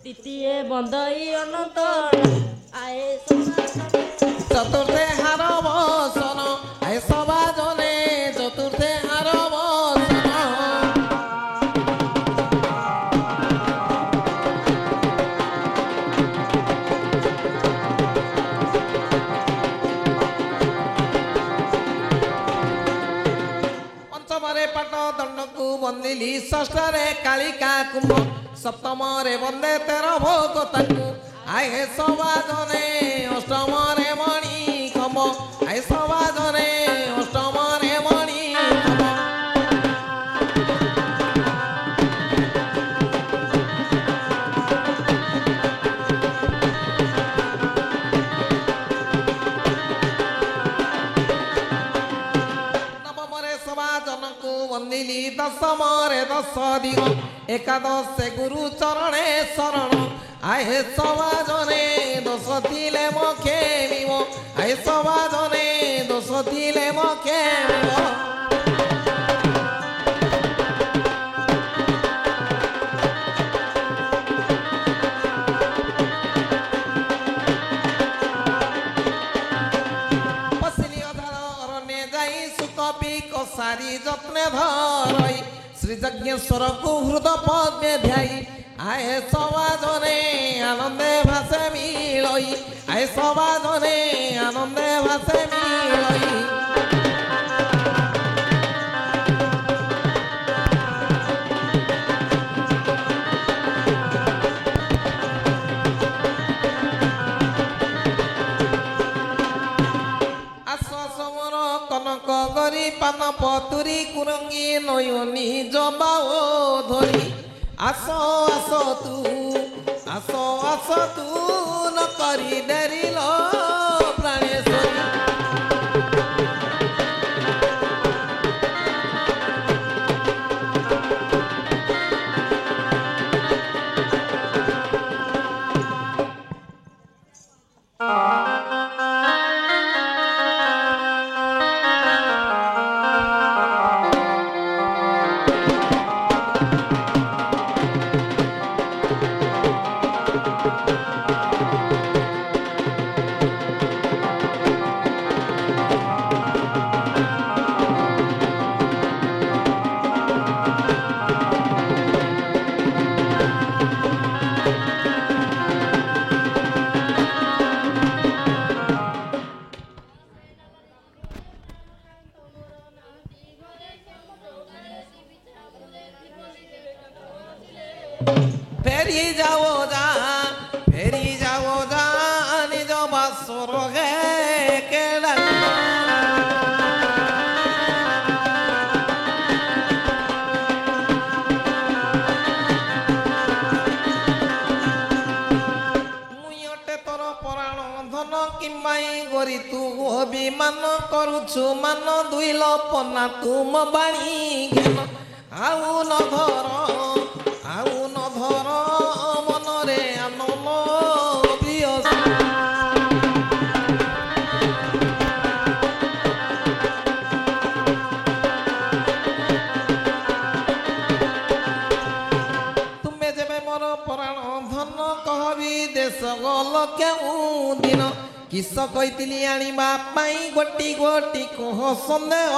তৃতীয় বন্দই অনন্ত আয়ে চতুর্থে হার বসন আয়ে সবাজনে চতুর্থে হার বসন পঞ্চমরে পাট দণ্ডকু বন্দিলি ষষ্ঠরে কালিকা কুম্ভ সপ্তমরে বন্দে তের ভোগ তাকু আয়ে সবাজনে অষ্টমরে মণি কম্ব আয়ে সবাজনে অষ্টমরে মণি কম্ব নবমরে সবাজনকু বন্দিলি দশমরে দশ দিগ একাদশে গুরু চরণে শরণ আয়ে সবাজনে দোষ দিলে মখে নিব আয়ে সবাজনে দোষ দিলে মখে নিব পশিলি অধার অরণ্যে যাই সুকপি কসারি যত্নে ধরই শ্রীযজ্ঞেশ্বরকু হৃদ পদ্মে ধ্যাই আয়ে সবাজনে আনন্দে ভাসে মিলই আয়ে সবাজনে আনন্দে ভাসে মিলই আসমর কনক গরি পান পতুরি কুরঙ্গি নয়নি জবাও ধরি আস আস তু আস আস তু ন করি ডেরিল প্রাণেশ্বরী ফেরি যাও যা নিজ বাসর গে কেলা মুই অটে তোর পরাণ ধন কিম্বাই গরি তু অভিমান করুছু মান দুইল পনা তুম বাণী জ্ঞান আউ ন ধর মনরে আনন্দ প্রিয় তুমি যেবে মোর পরাণ ধন কহবি দেশ গল কেউ দিন কিস কইতিলি আনিবা পাই গোটি গোটি কহ সন্দেহ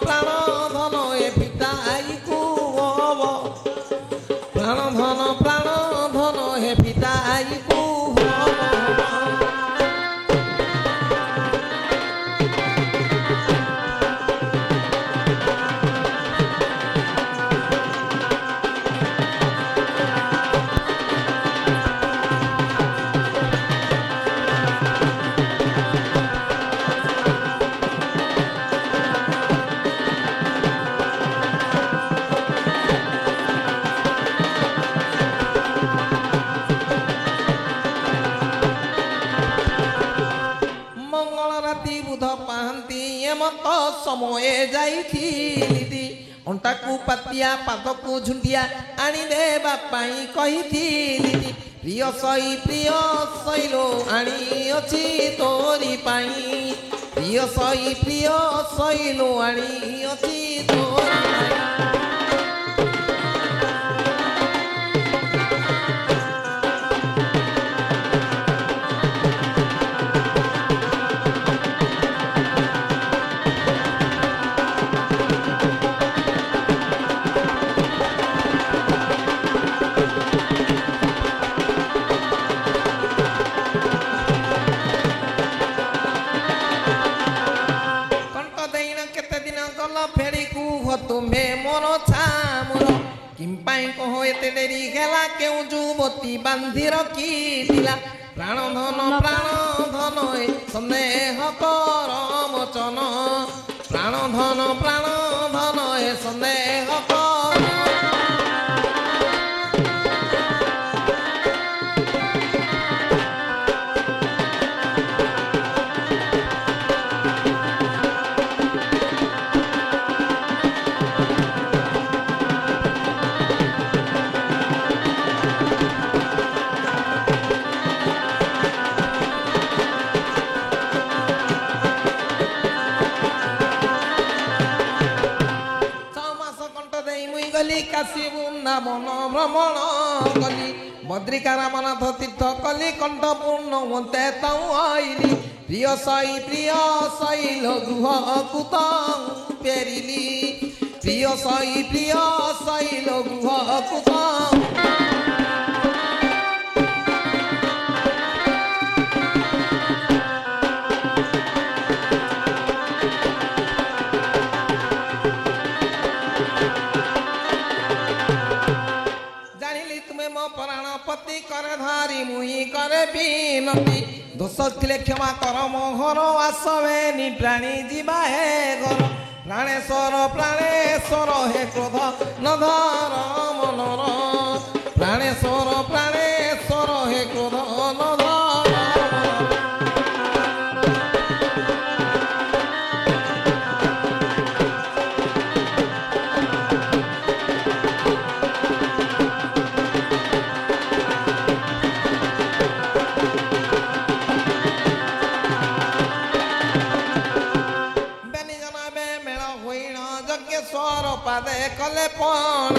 প্রাণ ধন এ পিতা আইকু হব প্রাণ ধন হে পিতা আইকু হব এমত সময়ে যাইଥିଲି অଣ୍ଟାକୁ ପାତିଆ ପାଦକୁ ଝୁଣ୍ଡିଆ ଆଣି ଦେବା ପାଇଁ କହିଥିଲି ପ୍ରିୟ ଶୈଲୋ ଆଣିଅଛି ତୋରି ପାଇଁ ପ୍ରିୟ ଶୈଲୋ ଆଣିଅଛି ତୋରି ପାଇଁ बेटी कुह तुम्हे मोर छामुर किंपाई कह एते डेरी हेला केउ जुवती बांधी रखिथिला प्राण धन ए स्नेह कर मोचन प्राण धन ए स्नेह कर काशी वृंदावन भ्रमण कली बद्रिका रामनाथ तीर्थ कली कंठ पूर्ण मते आईली प्रिय सई लघुह कुत पेरिली प्रिय सई लघुह कुत पति करे धारी मुई करे बीनती दोष थिले क्षमा कर मो घर आसवे नि प्राणी जीवा हे घर प्राणेश्वर हे क्रोध न धर मनर प्राणेश्वर हे क्रोध न धर पादे कले पण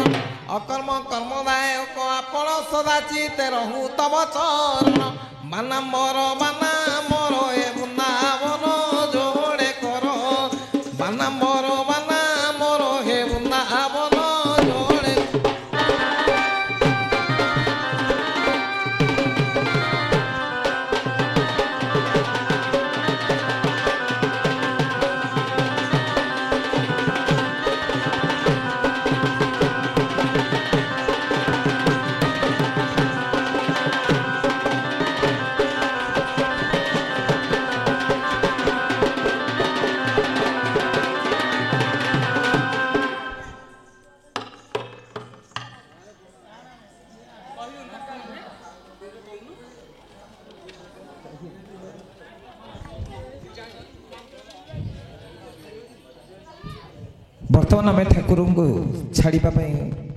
अकर्म कर्मदायक आपण सदाचित रहू तब चरण माना मोर ए वृंदावन जोड़े कर माना मोर हे वृंदावन जोड़े बर्तमान आम ठाकुर को छाड़ापी